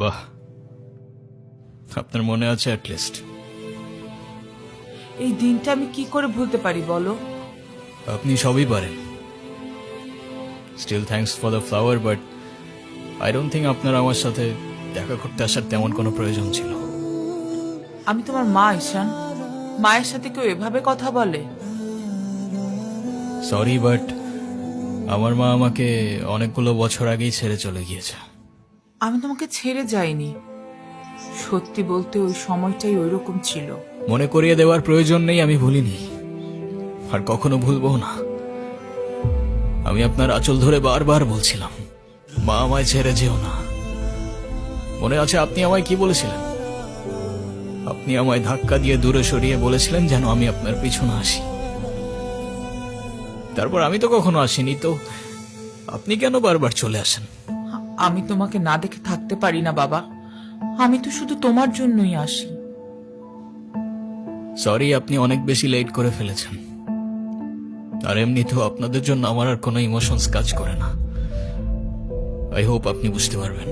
বাহ, আপনার মনে আছে অ্যাটলিস্ট। এই দিনটা আমি কি করে ভুলতে পারি বলো? আপনি সবই পারেন। Still thanks for the flower, but I don't think আপনার আমার সাথে দেখা করতে আসার তেমন কোনো প্রয়োজন ছিল। আমি তোমার মা ঈশান, মায়ের সাথে কেউ এভাবে কথা বলে? সরি, বাট আমার মা আমাকে অনেকগুলো বছর আগেই ছেড়ে চলে গিয়েছে। আমি তোমাকে ছেড়ে যাইনি, সত্যি বলতে ওই সময়টাই ওইরকম ছিল। মনে করিয়ে দেওয়ার প্রয়োজন নেই, আমি ভুলিনি আর কখনো ভুলবো না। আমি আপনার আঁচল ধরে বারবার বলছিলাম, মা আমায় ছেড়ে যেও না। মনে আছে আপনি আমায় কি বলেছিলেন? আপনি আমায় ধাক্কা দিয়ে দূরে সরিয়ে বলেছিলেন যেন আমি আপনার পিছনে আসি। তারপর আমি তো কখনো আসিনি, তো আপনি কেন বারবার চলে আসেন? আমি তোমাকে না দেখে থাকতে পারি না বাবা, আমি তো শুধু তোমার জন্যই আসি। সরি, আপনি অনেক বেশি লেট করে ফেলেছেন। আর এমনিতেও আপনাদের জন্য আমার আর কোনো ইমোশনস কাজ করে না। আই হোপ আপনি বুঝতে পারবেন।